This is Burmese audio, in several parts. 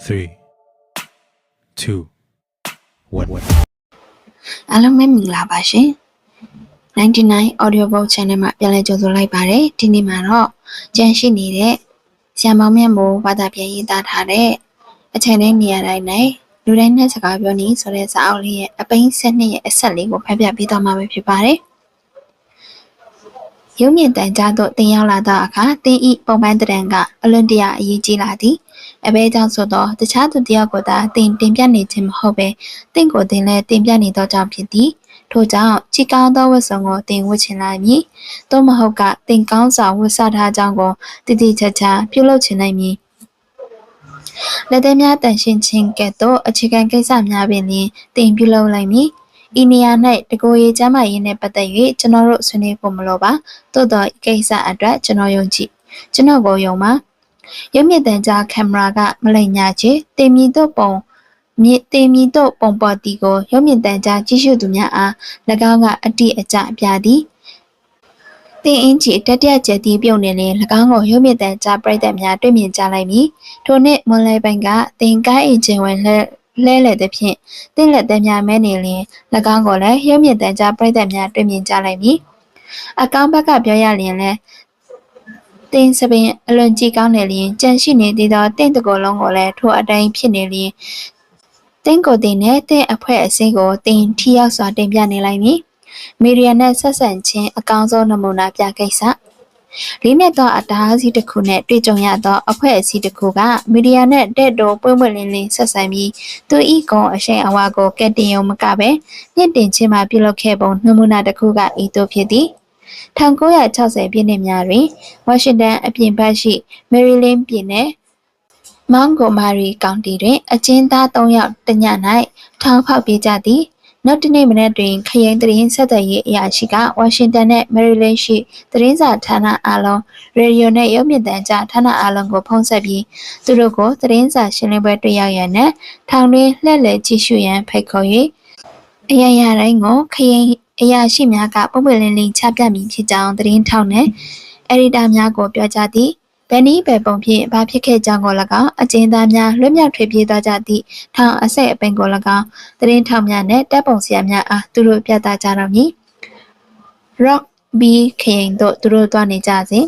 3, 2, 1. အားလုံးပဲမင်္ဂလာပါရှင်99 Audio Book Channel မှာပြန်လည်ကြိုဆိုလိုက်ပါတယ်ဒီနေ့မှာတော့ကြန့်ရှိနေတဲ့ဆရာမောင်မြတ်မိုးဘာသာပြန်ရေးသားထားတဲ့အချိန်တိုင်းနေရာတိုင်းနဲ့လူတိုင်းနဲ့စကားပြောနေဆိုတဲ့စာအုပ်လေးရဲ့အပိုင်း7ရဲ့အဆက်လေးကိုဖတ်ပြပေးသွားမှာပဲဖြစ်ပါတယ်ရုံမြင့်တန်ကြားသို့တင်ရောက်လာသောအခါတင်းဤပုံပန်းတရံကအလွန်တရာအရေးကြီးလာသည်အဘဲကြောင့်ဆိုတော့တခြားသူတယောက်ကိုသာတင်ပြနေခြင်းမဟုတ်ပဲတင့်ကိုတင်လဲတင်ပြနေသောကြောင့်ဖြစ်သည်ထို့ကြောင့်ကြည်ကောင်းသောဝတ်စုံကိုတင်ဝတ်ချင်လိုက်မည်သို့မဟုတ်ကတင်ကောင်းစွာဝတ်ဆထားကြောင်းကိုတည်တည်ချာချာပြုလုပ်ချင်နိုင်မည်လက်သေးများတန်ရှင်းခြင်းကဲ့သို့အခြေခံကိစ္စများပင်လျှင်တင်ပြုလုပ်လိုက်မည်ဤနေရာ၌တကိုယ်ရေးချမ်းသာရေးနှင့်ပတ်သက်၍ကျွန်တော်တို့ဆွေးနွေးဖို့မလိုပါသို့သောဤကိစ္စအတွက်ကျွန်တော်ယုံကြည်ကျွန်တော်ကိုယုံပါရုပ်မြင့်တန်ကြားကင်မရာကမလိမ်ညာချေတင်မီတို့ပုံပေါ်တီကိုရုပ်မြင့်တန်ကြားကြည့်ရှုသူများအား၎င်းကအတိအကျပြသည်တင်အင်းကြီးတတိယကျက်တီးပြုတ်နေရင်၎င်းကိုရုပ်မြင့်တန်ကြားပြိသက်များတွေ့မြင်ကြလိုက်မည်ထို့နှင့်မွန်လဲပိုင်းကတင်ကိုင်းအင်ဂျင်ဝင်လဲလေသည်ဖြင့်တင်လက်သည်များမဲနေလျင်၎င်းကိုလည်းရုပ်မြင့်တန်ကြားပြိသက်များတွေ့မြင်ကြလိုက်မည်အကောင့်ဘက်ကပြောရလျင်လည်းတင်စပင်အလွန်ကြည်ကောင်းနေလျင်ကြံရှိနေသေးသောတင့်တကိုယ်လုံးကိုလည်းထိုအတိုင်းဖြစ်နေလျင်တင်ကိုတင်နဲ့တင့်အဖွဲအစင်းကိုတင်ထီရောက်စွာတင်ပြနေလိုက်မည်မီဒီယာနဲ့ဆက်ဆံခြင်းအကောင်းဆုံးနမူနာပြကိစ္စလေးနဲ့တော့အတားအဆီးတစ်ခုနဲ့တွေ့ကြုံရသောအဖွဲ့အစည်းတစ်ခုကမီဒီယာနဲ့တဲ့တော်ပွင့်ပွင့်လင်းလင်းဆက်ဆံပြီးသူဤကုံအရှိန်အဝါကိုကဲတင်ရုံမကပဲမြင့်တင်ခြင်းမှာပြုလုပ်ခဲ့ပုံနမူနာတစ်ခုကဤသို့ဖြစ်သည်1960ပြည့်နှစ်များတွင်ဝါရှင်တန်အပြင်ဘက်ရှိမယ်ရီလင်းပြည်နယ်မောင်ဂိုမာရီကောင်တီတွင်အကျဉ်းသား3ယောက်တည၌ထောင်ဖောက်ပြေးကြသည်နောက်တနေ့မနက်တွင်ခရင်သတင်းဆက်သွယ်ရေးအရာရှိကဝါရှင်တန်နဲ့မယ်ရီလင်းရှိသတင်းစာဌာနအားလုံးရေဒီယိုနဲ့ရုပ်မြင်သံကြားဌာနအားလုံးကိုဖုန်းဆက်ပြီးသူတို့ကိုသတင်းစာရှင်းလင်းပွဲတွေ့ရောက်ရန်နဲ့ထောင်တွင်လှည့်လည်ကြည့်ရှုရန်ဖိတ်ခေါ်၍အရာတိုင်းကိုခရင်အရာရှိများကပုံပွင့်လင်းလင်းချပြမည်ဖြစ်ကြောင်းသတင်းထောက်နှင့်အက်ဒီတာများကိုပြောကြားသည်ဘယ်နည်းဘယ်ပုံဖြင့်ဘာဖြစ်ခဲ့ကြောင်းကို၎င်းအကျဉ်းသားများလွတ်မြောက်ထွေပြေးသွားကြသည့်ထောင်အစိတ်အပိန်ကို၎င်းသတင်းထောက်များနဲ့တပ်ပုံဆရာများအားသူတို့ပြသကြတော့မည် Rock B ခရင်တို့သူတို့သွားနေကြစဉ်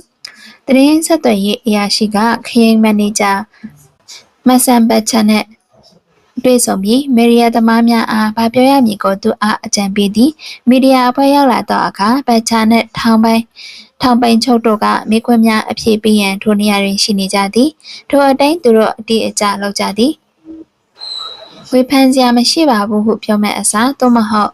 သတင်းဆက်သွယ်ရေးအရာရှိကခရင်မန်နေဂျာမဆန်ဘတ်ချန်နဲ့တွေ့ဆုံပြီးမီဒီယာသမားများအားဗပြောရမည်ကိုသူအားအကြံပေးသည်မီဒီယာအဖွဲ့ရောက်လာသောအခါဘတ်ချန်နဲ့ထောင်ပိုင်ချုပ်တို့ကမိခွန်းများအပြည့်ပေးရန်ထိုနေရာတွင်ရှိနေကြသည်ထိုအတိုင်းသူတို့အတိအကျလောက်ကြသည်ဝေဖန်စရာမရှိပါဘူးဟုပြောမဲ့အစားသို့မဟုတ်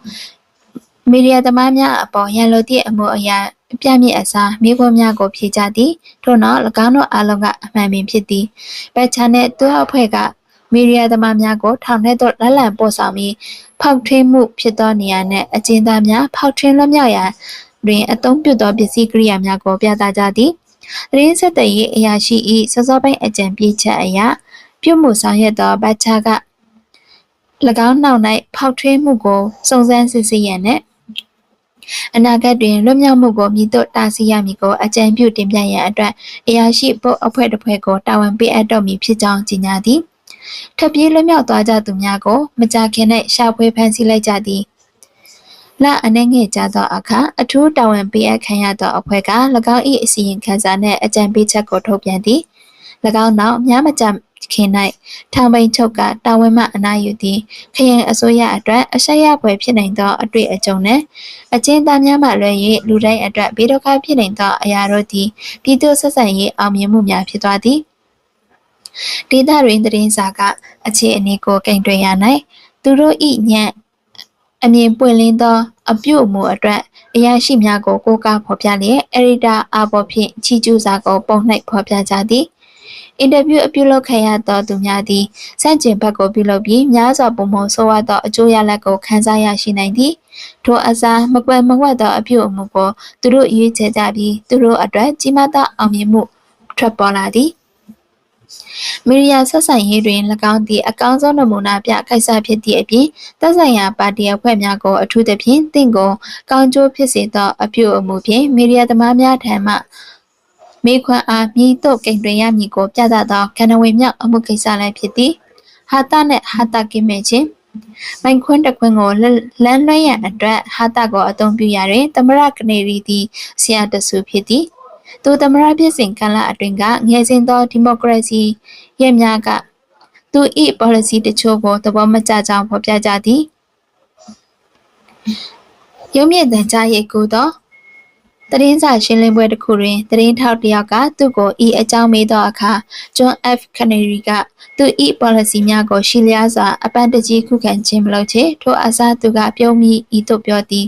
မီဒီယာသမားများအပေါ်ရန်လိုသည့်အမှုအရာအပြမြင့်အစားမိခွန်းများကိုဖြေကြသည်ထို့နောက်၎င်းတို့အားလုံးကအမှန်ပင်ဖြစ်သည်ဘတ်ချန်နဲ့သူ့အဖွဲ့ကမီဒီယာသမားများကိုထောင်ထဲသို့လက်လံပို့ဆောင်ပြီးဖောက်ထွင်းမှုဖြစ်သောနေရာနဲ့အကျဉ်းသားများဖောက်ထွင်းလွတ်မြောက်ရန်တွင်အသုံးပြုသောပစ္စည်းကိရိယာများကိုပြသကြသည်သတင်းဆက်သွယ်ရေးအရာရှိ၏စောစောပိုင်းအကြံပေးချက်အရပြုမှုဆောင်ရွက်သောဘတ်ချာက၎င်းနောက်၌ဖောက်ထွင်းမှုကိုစုံစမ်းစစ်ဆေးရန်နှင့်အနာဂတ်တွင်လွတ်မြောက်မှုကိုမြည်တို့တားဆီးရမည်ကိုအကြံပြုတင်ပြရန်အတွက်အရာရှိပုတ်အဖွဲ့တစ်ဖွဲ့ကိုတာဝန်ပေးအပ်တော်မူဖြစ်ကြောင်းကြေညာသည်ထပ်ပြေးလွတ်မြောက်သွားကြသူများကိုမကြာခင်၌ရှာဖွေဖမ်းဆီးလိုက်ကြသည်လအနေငယ်ကြသောအခါအထူးတာဝန်ပေးအပ်ခံရသောအဖွဲ့က၎င်း၏အစီရင်ခံစာနှင့်အကြံပေးချက်ကိုထုတ်ပြန်သည်၎င်းနောက်များမကြာခင်၌ထောင်ပိုင်ချုပ်ကတာဝန်မှအနားယူသည်ခရင်အစိုးရအတွက်အဆက်ရပွဲဖြစ်နိုင်သောအတွေ့အကြုံနှင့်အကျဉ်းသားများမှလွှဲ၍လူတိုင်းအတွက်ဘေးဒုက္ခဖြစ်နိုင်သောအရာတို့သည်ပြည်သူဆက်ဆံရေးအောင်မြင်မှုများဖြစ်သွားသည်ဒေသတွင်သတင်းစာကအခြေအနေကိုကင်တွယ်ရ၌သူတို့၏ညံ့အမြင်ပွင့်လင်းသောအပြုအမူအတွက်အရာရှိများကိုကိုးကားဖော်ပြလျက်အရီတာအပေါ်ဖြင့်ချီကျူးစာကိုပုံနှိပ်ဖော်ပြကြသည်အင်တာဗျူးအပြုလုပ်ခဲ့ရသောသူများသည်စန့်ကျင်ဘက်ကိုပြုလုပ်ပြီးများစွာပုံမှန်ဆိုးဝါးသောအကျိုးရလဒ်ကိုခံစားရရှိနိုင်သည်ထိုအစားမကွယ်မဝတ်သောအပြုအမူကိုသူတို့ရွေးချယ်ကြပြီးသူတို့အတွက်ကြီးမားသောအောင်မြင်မှုထွက်ပေါ်လာသည်မီဒီယာဆက်ဆံရေးတွင်၎င်းသည်အကောင်းဆုံးနမူနာပြကိစ္စဖြစ်သည့်အပြင်သက်ဆိုင်ရာပါတီအဖွဲ့များကိုအထူးသဖြင့်တင့်ကိုကောင်းကျိုးဖြစ်စေသောအပြုအမူဖြင့်မီဒီယာသမားများထံမှမိခွန်းအားမြည်သို့ကိန်းတွင်ရမည်ကိုပြသသောကဏ္ဍဝင်မြောက်အမှုကိစ္စလည်းဖြစ်သည် ဟာတာနဲ့ဟာတာကိမဲ့ချင်းမိုင်ခွန်းတစ်ခွန်းကိုလမ်းလွှဲရန်အတွက်ဟာတာကိုအသုံးပြုရတွင်သမရကနေရီသည်ဆရာတဆူဖြစ်သည်သူသမရဖြစ်စဉ်ကာလအတွင်းကငယ်စဉ်သောဒီမိုကရေစီရဲ့များကသူ၏ပေါ်လစီတချို့ကိုသဘောမကျကြောင်းဖော်ပြကြသည်ရုံးမြင့်တန်ကြားရိတ်ကူသောသတင်းစာရှင်းလင်းပွဲတစ်ခုတွင်သတင်းထောက်တစ်ယောက်ကသူ့ကိုဤအကြောင်းမေးသောအခါဂျွန် F. ခနရီကသူ၏ပေါ်လစီများကိုရှီလျားစွာအပန်းတကြီးခုခံခြင်းမလုပ်ချေထိုအစားသူကပြုံးမိဤသို့ပြောသည်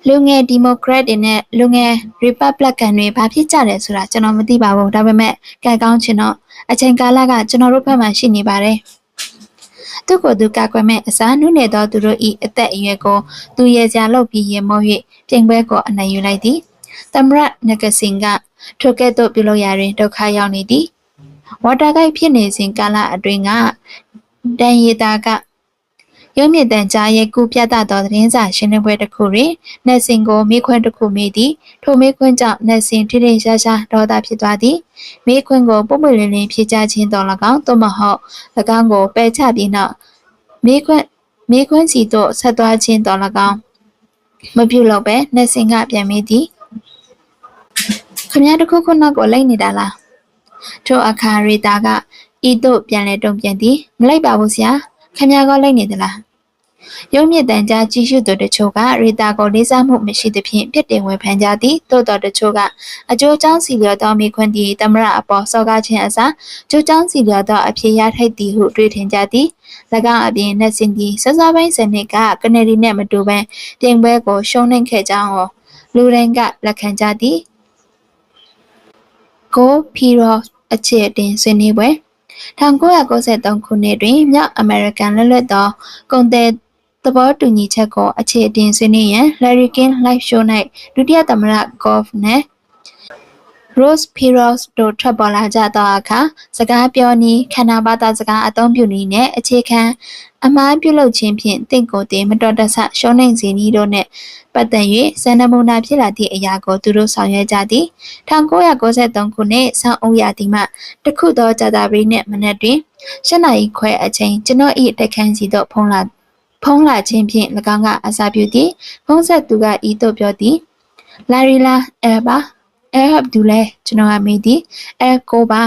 လူငယ်ဒီမိုကရက်တွေနဲ့လူငယ်ရီပတ်ဘလစ်ကန်တွေဘာဖြစ်ကြတယ်ဆိုတာကျွန်တော်မသိပါဘူးဒါပေမဲ့ကံကောင်းချင်တော့အချိန်ကာလကကျွန်တော်တို့ဘက်မှာရှိနေပါတယ်သူကိုယ်သူကကွယ်မဲ့အစားနုနယ်သောသူတို့၏အသက်အရွယ်ကိုသူရဲ့စရာလုပ်ပြီးရေမော၍ပြင်ပွဲကိုအနိုင်ယူလိုက်သည်သမရနဂစင်ကထိုကဲ့သို့ပြုလုပ်ရာတွင်ဒုက္ခရောက်နေသည်ဝါတာဂိုက်ဖြစ်နေစဉ်ကာလအတွင်းကဒန်ရီတာကရုံးမြင့်တန်ကြားရဲ့ကူပြသသောသတင်းစာရှင်းလင်းပွဲတစ်ခုတွင်နက်စင်ကိုမေးခွန်းတစ်ခုမေးသည်ထိုမေးခွန်းကြောင့်နက်စင်ထိထိရှားရှားဒေါသဖြစ်သွားသည်မေးခွန်းကိုပုံပွင့်လင်းလင်းဖြေကြားခြင်းတော်၎င်းသို့မဟုတ်၎င်းကိုပယ်ချပြီးနောက်မေးခွန်းစီသို့ဆက်သွားခြင်းတော်၎င်းမပြုလုပ်ပဲနက်စင်ကပြန်မေးသည်ခမရတစ်ခုခုနောက်ကိုလိုက်နေတာလားထိုအခါရီတာကဤသို့ပြန်လဲတုံ့ပြန်သည်မလိုက်ပါဘူးဆရာခင်ဗျားကလိုက်နေသလားရုံးမြင့်တန်ကြားကြီးစုသူတချို့ကရီတာကိုလေးစားမှုမရှိသဖြင့်ပြစ်တင်ဝေဖန်ကြသည်သို့တော်တချို့ကအကျိုးကြောင့်စီလျော်သောမိခွန်းသည်သမရအပေါ်စော်ကားခြင်းအစားကျိုးကြောင့်စီလျော်သောအဖြစ်ရထိုက်သည်ဟုတွေးထင်ကြသည်၎င်းအပြင်နက်စင်သည်စစပိုင်းစနစ်ကကနေဒီနှင့်မတူဘဲပြင်ပွဲကိုရှုံးနိမ့်ခဲ့ကြောင်းကိုလူတိုင်းကလက်ခံကြသည်ကိုဖီရောအခြေအတင်ဆွေးနွေးပွဲ1993ခုနှစ်တွင်မြောက်အမေရိကန်လွတ်လပ်သောကုန်သည်သဘောတူညီချက်ကိုအခြေအတင်ဆွေးနွေးရန် Larry King Live Show ၌ဒုတိယသမ္မတ Golf နှင့် Rose Perot တို့ထွက်ပေါ်လာကြသောအခါစကားပြောနည်းခန္ဓာဘာသာစကားအသုံးပြုနည်းနှင့်အခြေခံအမှားပြုလုပ်ခြင်းဖြင့်တင့်ကိုယ်တင်မတော်တဆရှုံးနိမ့်စေနည်းတို့နှင့်ပတ်သက်၍စံနမူနာဖြစ်လာသည့်အရာကိုသူတို့ဆောင်ရွက်ကြသည်1993ခုနှစ်ဆောင်းဦးရာသီမှတခုသောကြာသပတေးနေ့မနက်တွင်7နာရီခွဲအချိန်ကျွန်တော်၏တက်ခန်းစီသို့ဖုံးလာခြင်းဖြင့်၎င်းကအစာပြုသည်ဖုံးဆက်သူကဤသို့ပြောသည်လာရီလာအဲပါအဲဟပ်ဒူလဲကျွန်တော်ကမေးသည်အဲကိုပါ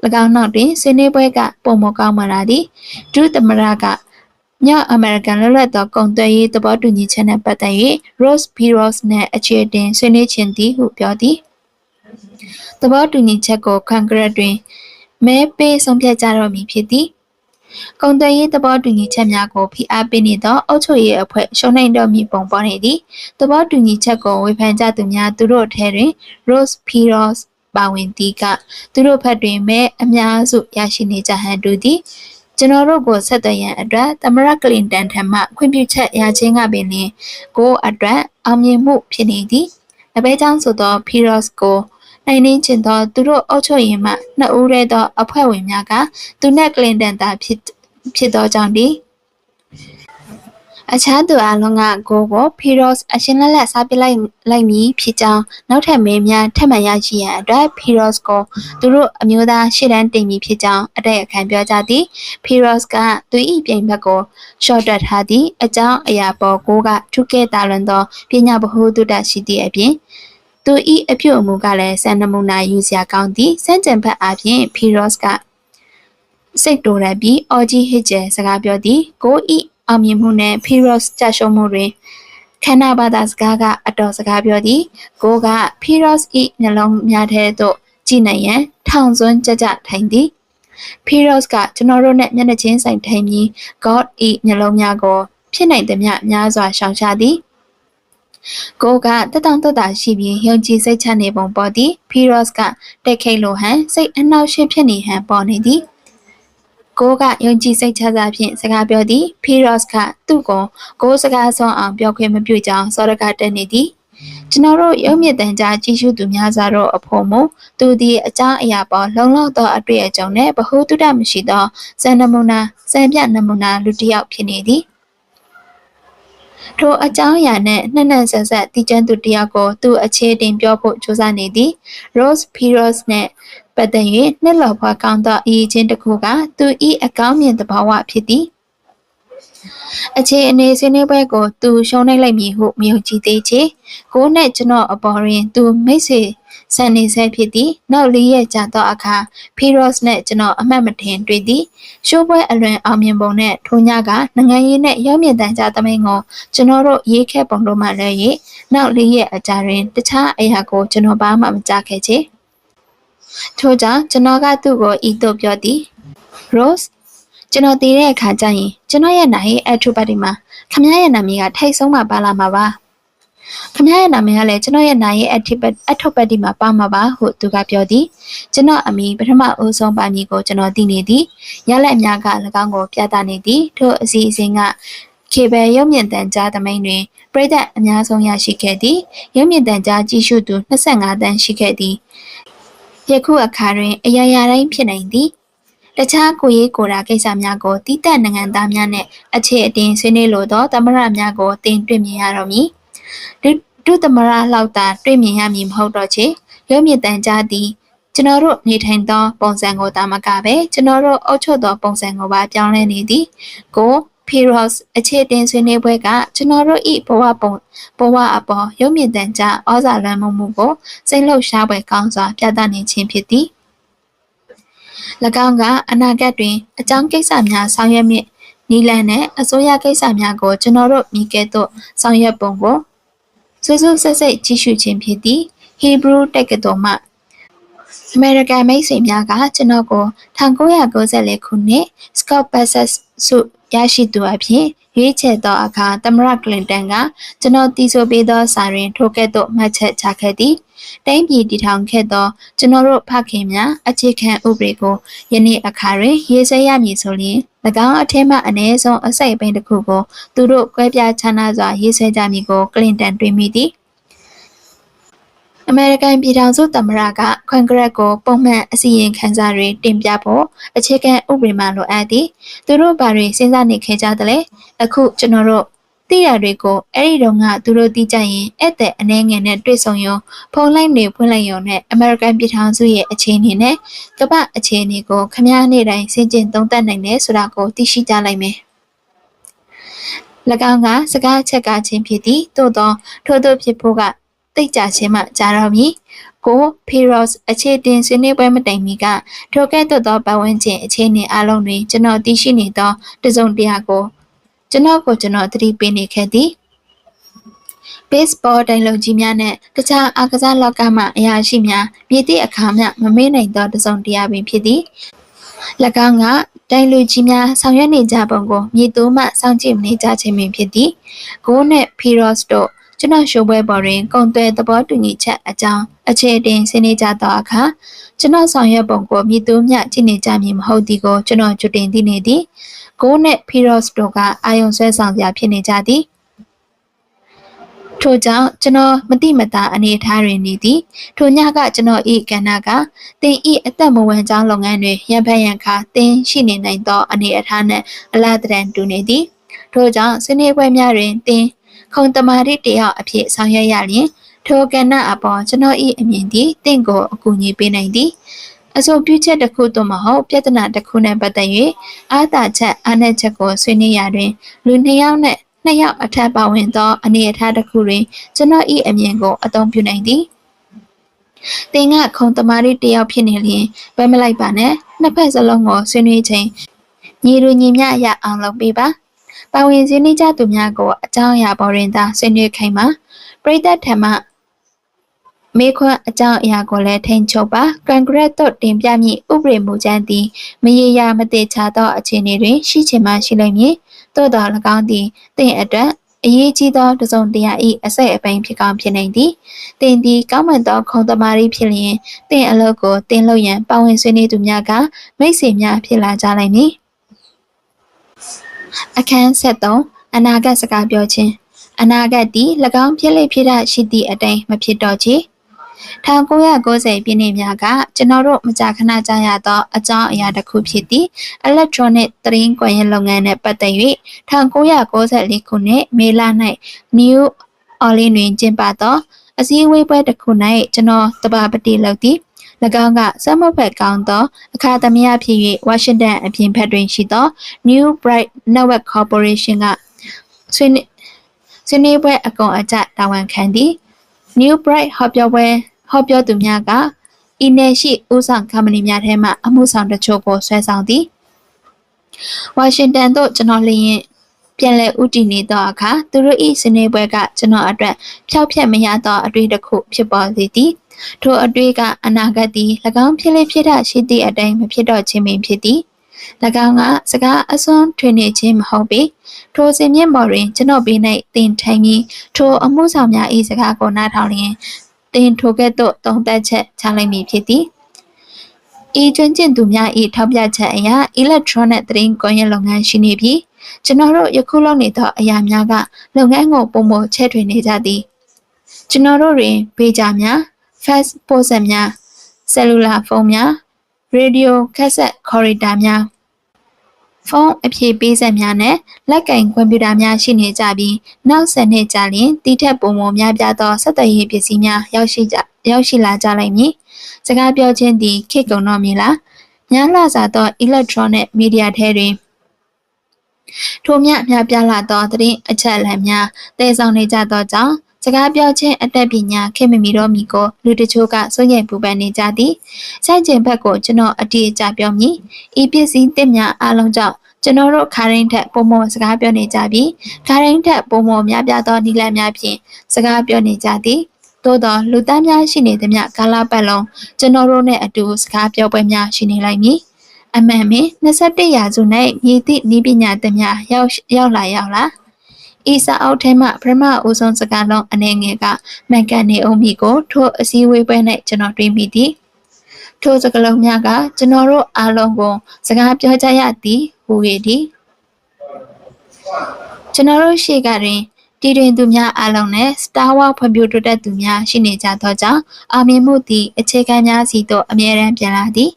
၎င်းနောက်တွင်ဆွေးနွေးပွဲကပုံမကောင်းမှလာသည်ဒုသမရကမြောက်အမေရိကန်လွတ်လပ်သောကုန်သွယ်ရေးသဘောတူညီချက်နှင့်ပတ်သက်၍ Rose Perot နှင့်အခြေအတင်ဆွေးနွေးခြင်းသည်ဟုပြောသည်သဘောတူညီချက်ကိုကွန်ဂရက်တွင်မဲပေးဆုံးဖြတ်ကြတော့မည်ဖြစ်သည်ကုန်သွယ်ရေးသဘောတူညီချက်များကိုဖိအားပေးနေသောအုပ်ချုပ်ရေးအဖွဲ့ရှုံးနိမ့်တော်မူပုံပေါ်နေသည်သဘောတူညီချက်ကိုဝေဖန်ကြသူများသူတို့ထဲတွင် Rose Perot ပါဝင်သည်ကသူတို့ဘက်တွင်မဲအများစုရရှိနေကြဟန်တူသည်ကျွန်တော်တို့ကိုဆက်သွယ်ရန်အတွက်သမရကလင်တန်ထံမှခွင့်ပြုချက်ရခြင်းကပင်ကိုအတွက်အောင်မြင်မှုဖြစ်နေသည်အဘဲကြောင့်ဆိုသော Perot ကိုနိုင်နှင်းချင်သောသူတို့အုပ်ချုပ်ရေးမှနှစ်ဦးရဲသောအဖွဲ့ဝင်များကသူနှင့်ကလင်တန်သာဖြစ်သောကြောင့်ဒီအခြားသူအလုံးကကို Perot အရှင်လက်လက်စားပစ်လိုက်မည်ဖြစ်ကြောင်းနောက်ထပ်မဲများထပ်မံရရှိရန်အတွက် Perot ကိုသူတို့အမျိုးသားရှေ့တန်းတင်မည်ဖြစ်ကြောင်းအတိုက်အခံပြောကြသည် Perot ကသူ၏ပြိုင်ဘက်ကိုရှော့တက်ထားသည့်အကြောင်းအရာပေါ်ကိုကထူးကဲတာလွန်သောပညာဗဟုသုတရှိသည့်အပြင်သူ၏အပြုအမူကလည်းစံနမူနာယူစရာကောင်းသည်စံကျင်ဘက်အပြင် Perot ကစိတ်တိုရပြီးအော်ကြီးဟစ်ကျဲစကားပြောသည်ကို၏အောင်မြင်မှုနဲ့ Perot ကြရှုံးမှုတွင်ခန္ဓာဘာသာစကားကအတော်စကားပြောသည်ကိုက Perot ၏နှလုံးများထဲသို့ကြည့်နိုင်ရန်ထောင်စွန်းကြထိုင်သည် Perot ကကျွန်တော်တို့နဲ့မျက်နှာချင်းဆိုင်ထိုင်ပြီး God ၏နှလုံးများကိုဖြစ်နိုင်သမျှများစွာရှောင်ရှားသည်ကိုကတက်တောင့်တက်တာရှိပြီးယုံကြည်စိတ်ချနေပုံပေါ်သည် Perot ကတက်ခိတ်လိုဟန်စိတ်အနှောက်အယှက်ဖြစ်နေဟန်ပေါ်နေသည်ကိုကယုံကြည်စိတ်ချစွာဖြင့်စကားပြောသည် Perot ကသူ့ကိုစကားဆုံးအောင်ပြောခွင့်မပြုကြောင်းစောရကတက်နေသည်ကျွန်တော်တို့ရုံမြင့်တန်ကြားကြီးစုသူများစွာတို့အဖို့မူသူသည်အကြောင်းအရာပေါ်လုံလောက်သောအတွေ့အကြုံနှင့်ဗဟုသုတမရှိသောစံပြနမူနာလူတစ်ယောက်ဖြစ်နေသည်ထိုအကြောင်းအရာနဲ့နှံ့ဆက်တည်ကျန်းသူတစ်ယောက်ကိုသူအခြေတင်ပြောဖို့ကြိုးစားနေသည် Rose Perot နဲ့ ပတ်သက်၍နှစ်လော်ဖွားကောင်းသောအရေးချင်းတစ်ခုကသူ၏အကောင်းမြင်သဘာဝဖြစ်သည်အခြေအနေဆွေးနွေးပွဲကိုသူရှုံးနိုင်လိမ့်မည်ဟုမယုံကြည်သေးချေကိုနှင့်ကျွန်တော်အပေါ်တွင်သူမိတ်ဆွေဆန်နေဆဲဖြစ်သည်နောက်၄ရက်ကြာသောအခါဖီရော့စ်နှင့်ကျွန်တော်အမှတ်မထင်တွေ့သည်ရှိုးပွဲအလွန်အောင်မြင်ပုံနဲ့ထိုညကနိုင်ငံရေးနှင့်ရုပ်မြင်သံကြားသမိန်ကိုကျွန်တော်တို့ရေးခဲ့ပုံတို့မှလည်း၍နောက်၄ရက်အကြာတွင်တခြားအရာကိုကျွန်တော်ဘာမှမကြားခဲ့ချေထို့ကြောင့်ကျွန်တော်ကသူ့ကိုဤသို့ပြောသည် Rose ကျွန်တော်တည်တဲ့အခါကျရင်ကျွန်တော်ရဲ့နာရီအထုပတ်ဒီမှာခမရဲ့နာမည်ကထိတ်ဆုံးမှပါလာမှာပါခမရဲ့နာမည်ကလည်းကျွန်တော်ရဲ့နာရီအထုပတ်ဒီမှာပါမှာပါဟုသူကပြောသည်ကျွန်တော်အမိပထမအဦးဆုံးပါမည်ကိုကျွန်တော်သိနေသည်ရလက်အများက၎င်းကိုပြသနေသည်ထို့အစီအစဉ်ကခေဘယ်ရုပ်မြင်သံကြားသမိန်တွင်ပြည်သက်အများဆုံးရရှိခဲ့သည်ရုပ်မြင်သံကြားကြည့်ရှုသူ25တန်းရှိခဲ့သည်ယခုအခါတွင်အရာရာတိုင်းဖြစ်နိုင်သည်တခြားကိုရေးကိုရာကိစ္စများကိုတည်တတ်နိုင်ငံသားများနှင့်အခြေအတင်ဆွေးနွေးလိုသောသမရများကိုတင်တွေ့မြင်ရတော့မည်ဒုသမရလောက်သာတွေ့မြင်ရမည်မဟုတ်တော့ချေရုပ်မြင်သံကြားသည်ကျွန်တော်တို့နေထိုင်သောပုံစံကိုသာမကပဲကျွန်တော်တို့အုပ်ချုပ်သောပုံစံကိုပါပြောင်းလဲနေသည်ကိုဖီရော့စ်အခြေတင်ဆွေးနွေးပွဲကကျွန်တော်တို့၏ဘဝအပေါ်ရုပ်မြင်သံကြားဩဇာလွှမ်းမိုးမှုကိုစိတ်လှုပ်ရှားပွဲကောင်းစွာပြသနေခြင်းဖြစ်သည်၎င်းကအနာဂတ်တွင်အကြောင်းကိစ္စများဆောင်ရွက်မည့်နီလန်နှင့်အစိုးရကိစ္စများကိုကျွန်တော်တို့မိကဲ့သို့ဆောင်ရွက်ပုံကိုစူးစူးဆက်ဆက်ကြည့်ရှုခြင်းဖြစ်သည်ဟီဘရူးတက္ကသိုလ်မှအမေရိကန်မိတ်ဆွေများကကျွန်တော်ကို1994ခုနှစ်စကော့ဘတ်ဆက်ဆုရရှိသူအဖြစ်ရွေးချယ်သောအခါသမရကလင်တန်ကကျွန်တော်တည်ဆိုပေးသောစာတွင်ထိုကဲ့သို့မှတ်ချက်ချခဲ့သည်တိုင်းပြည်တည်ထောင်ခဲ့သောကျွန်တော်တို့ဖခင်များအခြေခံဥပဒေကိုယနေ့အခါတွင်ရေးဆွဲရမည်ဆိုရင်၎င်းအထက်မှအ ਨੇ ဆုံးအစိတ်အပိုင်းတစ်ခုကိုသူတို့ကွဲပြားခြားနားစွာရေးဆွဲကြမည်ကိုကလင်တန်တွေ့မိသည်အမေရိကန်ပြည်ထောင်စုသမ္မတကကွန်ဂရက်ကိုပုံမှန်အစည်းအဝေးခန်းစားတွေတင်ပြဖို့အခြေခံဥပဒေမှလိုအပ်သည်သူတို့ဘာတွေစဉ်းစားနေခဲ့ကြသလဲအခုကျွန်တော်တို့သိရတွေကိုအဲ့ဒီတော့ကသူတို့သိကြရင်ဧည့်သည်အနှဲငယ်နဲ့တွေ့ဆုံရုံဖုန်းလိုင်းတွေဖွင့်လိုက်ရုံနဲ့အမေရိကန်ပြည်ထောင်စုရဲ့အခြေအနေနဲ့ကမ္ဘာအခြေအနေကိုခမားနေ့တိုင်းစင်ကျင်သုံးသပ်နိုင်တယ်ဆိုတာကိုသိရှိကြလိုက်မယ်၎င်းကစကားချက်ကချင်းဖြစ်သည်သို့သောထို့သို့ဖြစ်ဖို့ကတိတ်ကြခြင်းမှကြားတော်မူကိုဖီရော့စ်အခြေတင်ဆွေးနွေးပွဲမတိုင်မီကထိုကဲ့သို့သောပတ်ဝန်းကျင်အခြေအနေအလုံးတွင်ကျွန်တော်သိရှိနေသောတစုံတရာကိုကျွန်တော်သတိပေးနေခဲ့သည်ဘေ့စ်ဘောတိုင်လုံးကြီးများနဲ့တခြားအားကစားလောကမှအရာရှိများမြေတိအခါမှမမေ့နိုင်သောတစုံတရာပင်ဖြစ်သည်၎င်းကတိုင်လူကြီးများဆောင်ရွက်နေကြပုံကိုမြေတိုးမှစောင့်ကြည့်နေကြခြင်းပင်ဖြစ်သည်ကိုနဲ့ဖီရော့စ်တို့ကျွန်တော်ရှိုးပွဲပေါ်တွင်ကုန်သွယ်သဘောတူညီချက်အကြောင်းအခြေအတင်ဆွေးနွေးကြသောအခါကျွန်တော်ဆောင်ရွက်ပုံကိုမြေတိုးမြကြည့်နေကြမည်မဟုတ်သည်ကိုကျွန်တော်ကြွတင်သိနေသည်ကိုနဲ့ဖီရော့စ်တို့ကအာယုံဆွဲဆောင်စရာဖြစ်နေကြသည်ထို့ကြောင့်ကျွန်တော်မတိမတာအနေအထားတွင်နေသည်ထိုညကကျွန်တော်ဤကဏ္ဍကတင်ဤအသက်မဝင်ကြောင်းလုပ်ငန်းတွင်ရန်ဖန်ရန်ခါတင်ရှိနေနိုင်သောအနေအထားနှင့်အလားတန်တူနေသည်ထို့ကြောင့်ဆွေးနွေးပွဲများတွင်တင်ခုံတမာတိတယောက်အဖြစ်ဆောင်ရွက်ရလျင်ထိုကဏ္ဍအပေါ်ကျွန်တော်ဤအမြင်သည်တင့်ကိုအကူအညီပေးနိုင်သည်အဆိုပြုချက်တစ်ခုသို့မဟုတ်ပြဿနာတစ်ခုနဲ့ပတ်သက်၍အားသာချက်အားနည်းချက်ကိုဆွေးနွေးရာတွင်လူ2ယောက်နဲ့2ယောက်အထက်ပါဝင်သောအနေအထားတစ်ခုတွင်ကျွန်တော်ဤအမြင်ကိုအသုံးပြုနိုင်သည်တင်ကခုံတမာတိတယောက်ဖြစ်နေလျင်ဘယ်မလိုက်ပါနဲ့နှစ်ဖက်စလုံးကိုဆွေးနွေးခြင်းညီလူညီမျှရအောင်လုပ်ပေးပါပါဝင်ဆွေးနွေးကြသူများကိုအကြောင်းအရာပေါ်တွင်သာဆွေးနွေးခိုင်းပါပရိသတ်ထံမှမေခွန်းအကြောင်းအရာကိုလည်းထိန်ချုပ်ပါကွန်ဂရက်သို့တင်ပြမည့်ဥပဒေမူကြမ်းသည်မရေရာမတိချသောအခြေအနေတွင်ရှိချင်မှရှိလိမ့်မည်သို့တော်၎င်းသည်တင်အတွက်အရေးကြီးသောတစုံတရာ၏အစိတ်အပိုင်းဖြစ်ကောင်းဖြစ်နိုင်သည်တင်သည်ကောင်းမွန်သောခုံသမား၏ဖြစ်လျင်တင်အလုပ်ကိုတင်လို့ရန်ပါဝင်ဆွေးနွေးသူများကမိတ်ဆွေများဖြစ်လာကြလိမ့်မည်အခန်း73အနာဂတ်စကားပြောခြင်းအနာဂတ်သည်၎င်းဖြစ်လေဖြစ်တာရှိသည့်အတိုင်းမဖြစ်တော့ချေ1990ပြည့်နှစ်များကကျွန်တော်တို့မကြာခဏကြားရသောအကြောင်းအရာတစ်ခုဖြစ်သည့် electronic သတင်းကွန်ရက်လုပ်ငန်းနှင့်ပတ်သက်၍1994ခုနှစ်မေလ၌ New Orleans တွင်ကျင်းပသောအစည်းအဝေးပွဲတစ်ခု၌ကျွန်တော်တဘာပတိလုပ်သည် ၎င်းကစက်မှုဖက်ကောင်းသောအခါသမယဖြစ်၍ဝါရှင်တန်အပြင်ဘက်တွင်ရှိသော New Bright Network Corporation ကဆွေးနွေးပွဲအကုန်အကျတာဝန်ခံသည် New Bright ဟောပြောသူများကဤနယ်ရှိဦးဆောင်ကုမ္ပဏီများထဲမှအမှုဆောင်တချို့ကိုဆွဲဆောင်သည်ဝါရှင်တန်သို့ကျွန်တော်လျင်ပြန်လည်ဥတည်နေသောအခါသူတို့၏ဆွေးနွေးပွဲကကျွန်တော်အတွက်ဖျောက်ဖျက်မရသောအတွေ့တစ်ခုဖြစ်ပေါ်စေသည်ထိုအတွေ့ကအနာဂတ်သည်၎င်းဖြစ်လေဖြစ်တာရှိသည့်အတိုင်းမဖြစ်တော့ခြင်းပင်ဖြစ်သည်၎င်းကစကားအစွန်းထွေနေခြင်းမဟုတ်ပေထိုစင်မြင့်ပေါ်တွင်ကျွန်တော်ဘေး၌တင်ထိုင်ပြီးထိုအမှုဆောင်များ၏စကားကိုနားထောင်လျင်တင်ထိုကဲ့သို့သုံးသပ်ချက်ချလိုက်မည်ဖြစ်သည်ဤကျွမ်းကျင်သူများ၏ထောက်ပြချက်အရ electronic သတင်းကွန်ရက်လုပ်ငန်းရှိနေပြီးကျွန်တော်တို့ယခုလုပ်နေသောအရာများကလုပ်ငန်းကိုပုံမချဲ့ထွေနေကြသည်ကျွန်တော်တို့တွင်ဘေဂျာများ fax ပို့ဆက်များ cellular ဖုန်းများ radio cassette corridor များဖုန်းအဖြေပေးဆက်များနဲ့လက်ကင်ကွန်ပျူတာများရှိနေကြပြီးနောက်10နှစ်ကြာလျှင်တီထက်ပုံမများပြားသောစက်သက်ရေးပစ္စည်းများရောက်ရှိလာကြလိမ့်မည်စကားပြောခြင်းသည်ခေတ်ကုန်တော့မည်လားညာလှစာသော electronic media ထဲတွင်ထိုမြများပြားလာသောသတင်းအချက်အလက်များတည်ဆောင်နေကြသောကြောင့်စကားပြောခြင်းအတတ်ပညာခေတ်မမီတော့မီကိုလူတချို့ကစိုးရိမ်ပူပန်နေကြသည်ဆိုင်ကျင်ဘက်ကိုကျွန်တော်အတိအကျပြောမည်ဤပစ္စည်းတစ်များအလုံးကြောင့်ကျွန်တော်တို့ခါရင်းထက်ပုံမစကားပြောနေကြပြီးခါရင်းထက်ပုံမများပြားသောဒီလန်များဖြင့်စကားပြောနေကြသည်သို့သောလူသားများရှိနေသမျှကာလပတ်လုံးကျွန်တော်တို့နဲ့အတူစကားပြောပွဲများရှိနေလိုက်မည်အမှန်ပင်21ရာစု၌မြည်သည့်ဤပညာသမျှရောက်လာဤစာအုပ်ထဲမှပထမဦးဆုံးစကားလုံးအနေငယ်ကမှန်ကန်နေအောင်မိကိုထိုအစည်းအဝေးပွဲ၌ကျွန်တော်တွေးမိသည်ထိုစကားလုံးများကကျွန်တော်တို့အားလုံးကိုစကားပြောကြရသည်ဟူ၍သည်ကျွန်တော်တို့ရှေ့ကတွင်တည်တွင်သူများအားလုံးနဲ့ Star Wars ဖွံ့ဖြိုးတိုးတက်သူများရှိနေကြသောကြောင့်အောင်မြင်မှုသည်အခြေခံများစီသို့အမြဲတမ်းပြန်လာသည်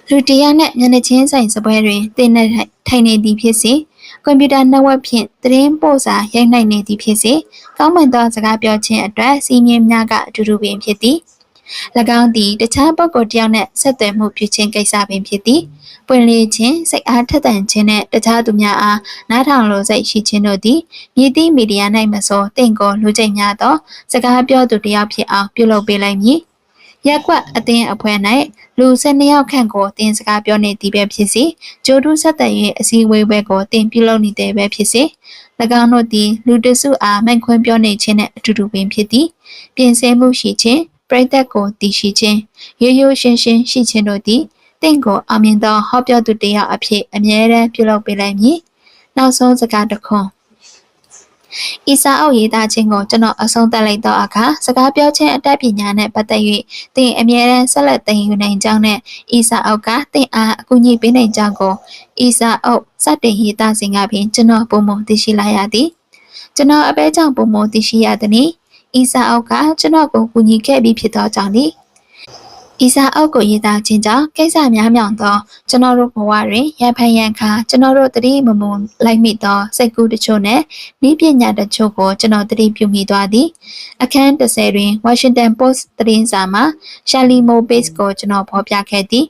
လူတရားနဲ့မျက်နှာချင်းဆိုင်စပွဲတွင်တင်နေထိုင်နေသည်ဖြစ်စေကွန်ပျူတာနက်ဝက်ဖြင့်သတင်းပို့စာရိုက်နှိုက်နေသည်ဖြစ်စေကောင်းမွန်သောစကားပြောခြင်းအတွက်စီမင်းများကအတူတူပင်ဖြစ်သည်၎င်းသည်တခြားပုဂ္ဂိုလ်တစ်ယောက်နှင့်ဆက်သွယ်မှုပြုခြင်းကိစ္စပင်ဖြစ်သည်ပွင့်လင်းခြင်းစိတ်အားထက်သန်ခြင်းနှင့်တခြားသူများအားနားထောင်လိုစိတ်ရှိခြင်းတို့သည်မြည်သည့်မီဒီယာ၌မဆိုတင့်ကိုလူကျိတ်များသောစကားပြောသူတစ်ယောက်ဖြစ်အောင်ပြုလုပ်ပေးလိုက်မည်ရက်ကွက်အသင်းအဖွဲ့၌လူ12ယောက်ခန့်ကိုတင်စကားပြောနေသည်ပဲဖြစ်စေဂျိုဒူးဆက်သက်၍အစည်းအဝေးပွဲကိုတင်ပြုလုပ်နေတဲ့ပဲဖြစ်စေ၎င်းတို့သည်လူတစုအားမှန်ခွင့်ပြောနေခြင်းနဲ့အတူတူပင်ဖြစ်သည်ပြင်ဆင်မှုရှိခြင်းပရိသတ်ကိုတည်ရှိခြင်းရိုးရိုးရှင်းရှင်းရှိခြင်းတို့သည်တင့်ကိုအောင်မြင်သောဟောပြောသူတစ်ယောက်အဖြစ်အမြဲတမ်းပြုလုပ်ပေးလိုက်မည်နောက်ဆုံးစကားတစ်ခွန်းဤစာအုပ်ရေးသားခြင်းကိုကျွန်တော်အဆုံးသတ်လိုက်သောအခါစကားပြောခြင်းအတတ်ပညာနဲ့ပတ်သက်၍သင်အမြဲတမ်းဆက်လက်သင်ယူနိုင်ကြောင်းနဲ့ဤစာအုပ်ကသင်အားအကူအညီပေးနိုင်ကြောင်းကိုဤစာအုပ်စတင်ရေးသားစဉ်ကပင်ကျွန်တော်ပုံမသိရှိလာရသည်ကျွန်တော်အပဲကြောင့်ပုံမသိရှိရသည်ဤစာအုပ်ကကျွန်တော်ကိုကူညီခဲ့ပြီးဖြစ်သောကြောင့်သည်ဤစာအုပ်ကိုရေးသားခြင်းကြောင့်ကိစ္စများမြောင်သောကျွန်တော်တို့ဘဝတွင်ရန်ဖန်ရန်ခါကျွန်တော်တို့တတိမမုံလိုက်မိသောစိတ်ကူးတချို့နဲ့ဤပညာတချို့ကိုကျွန်တော်တတိပြုမိသွားသည်အခန်း30တွင် Washington Post သတင်းစာမှ Charlie Mobase ကိုကျွန်တော်ဖော်ပြခဲ့သည်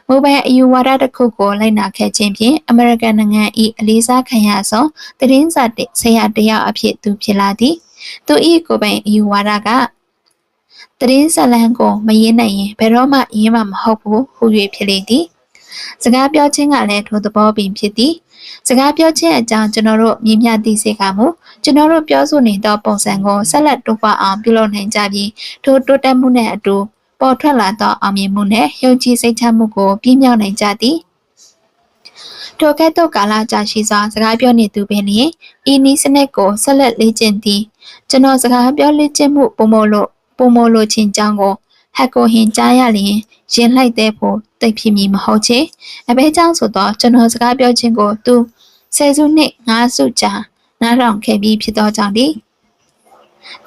မိုဘိုင်းအယူဝါဒတစ်ခုကိုလိုက်နာခဲ့ခြင်းဖြင့်အမေရိကန်နိုင်ငံ၏အလေးစားခံရဆုံးသတင်းစာဆရာတယောက်အဖြစ်သူဖြစ်လာသည်သူ၏ကိုယ်ပိုင်အယူဝါဒကသတင်းဇာတ်လမ်းကိုမရေးနိုင်ရင်ဘယ်တော့မှရေးမှာမဟုတ်ဘူးဟူ၍ဖြစ်လေသည်စကားပြောခြင်းကလည်းထိုသဘောပင်ဖြစ်သည်စကားပြောခြင်းအကြောင်းကျွန်တော်တို့မြင်မြသိစေကမူကျွန်တော်တို့ပြောဆိုနေသောပုံစံကိုဆက်လက်တိုးပွားအောင်ပြုလုပ်နိုင်ကြပြီးထိုတိုးတက်မှုနဲ့အတူပေါ်ထွက်လာသောအောင်မြင်မှုနဲ့ယုံကြည်စိတ်ချမှုကိုပြည့်မြောက်နိုင်ကြသည်ထိုကဲ့သို့ကာလကြာရှိစွာစကားပြောနေသူပင်လျင်ဤနည်းစနစ်ကိုဆက်လက်လေ့ကျင့်သည်ကျွန်တော်စကားပြောလေ့ကျင့်မှုပုံမလို့ချင်းကြောင်းကိုဟက်ကိုဟင်ကြားရလျင်ရင်လိုက်တဲ့ဖို့တိတ်ဖြစ်မည်မဟုတ်ချေအဘဲကြောင့်ဆိုတော့ကျွန်တော်စကားပြောခြင်းကိုသူ10စုနှစ်5စုကြာနားထောင်ခဲ့ပြီးဖြစ်သောကြောင့်ဒီ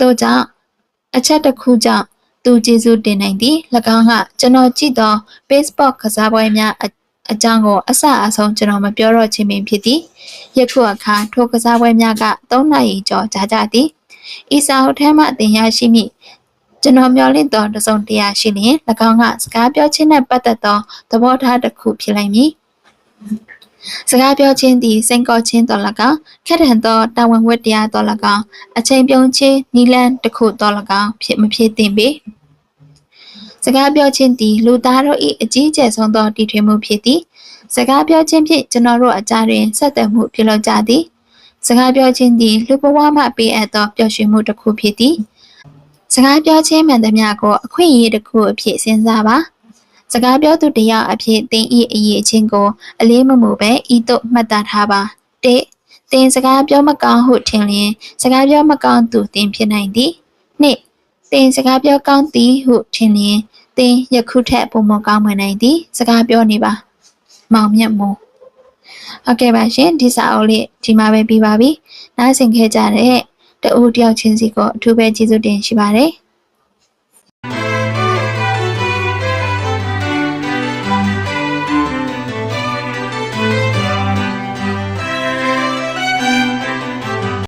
တို့ကြောင့်အချက်တစ်ခုကြောင့်သူကျေးဇူးတင်နိုင်သည်၎င်းကကျွန်တော်ကြည့်သော Facebook ကစားပွဲများအကြောင်းကိုအစအဆုံးကျွန်တော်မပြောတော့ခြင်းပင်ဖြစ်သည်ယခုအခါထိုကစားပွဲများက3နာရီကျော်ကြာကြသည်ဤစာအုပ်ထဲမှသင်ရရှိမိ ကျွန်တော်မျှော်လင့်သောတစုံတရာရှိလျင်၎င်းကစကားပြောခြင်းနှင့်ပတ်သက်သောသဘောထားတစ်ခုဖြစ်လိမ့်မည်စကားပြောခြင်းသည်စိန်ခေါ်ခြင်းတော်၎င်းခက်ထန်သောတာဝန်ဝတ္တရားတော်၎င်းအချိန်ပြုံးခြင်းနီလန်းတစ်ခုတော်၎င်းဖြစ်မဖြစ်သင့်ပေစကားပြောခြင်းသည်လူသားတို့၏အကြီးအကျယ်ဆုံးသောတည်ထွေမှုဖြစ်သည်စကားပြောခြင်းဖြင့်ကျွန်တော်တို့အကြားတွင်ဆက်သွယ်မှုပြုလုပ်ကြသည်စကားပြောခြင်းသည်လူဘဝမှပေးအပ်သောပျော်ရွှင်မှုတစ်ခုဖြစ်သည်စကားပြောခြင်းမှန်သမျှကိုအခွင့်အရေးတစ်ခုအဖြစ်စဉ်းစားပါစကားပြောသူတစ်ယောက်အဖြစ်သင်၏အရေးအချင်းကိုအလေးမမှုပဲဤသို့မှတ်သားထားပါ၁သင်စကားပြောမကောင်းဟုထင်လျင်စကားပြောမကောင်းသူသင်ဖြစ်နိုင်သည်၂သင်စကားပြောကောင်းသည်ဟုထင်လျင်သင်ယခုထက်ပိုမိုကောင်းမွန်နိုင်သည်စကားပြောနေပါမောင်မြတ်မို့ဟုတ်ကဲ့ပါရှင်ဒီစာအုပ်လေးဒီမှာပဲပြီးပါပြီနားဆင်ခဲ့ကြတဲ့တဦးတယောက်ချင်းစီကိုအထူးပဲကျေးဇူးတင်ရှိပါတယ်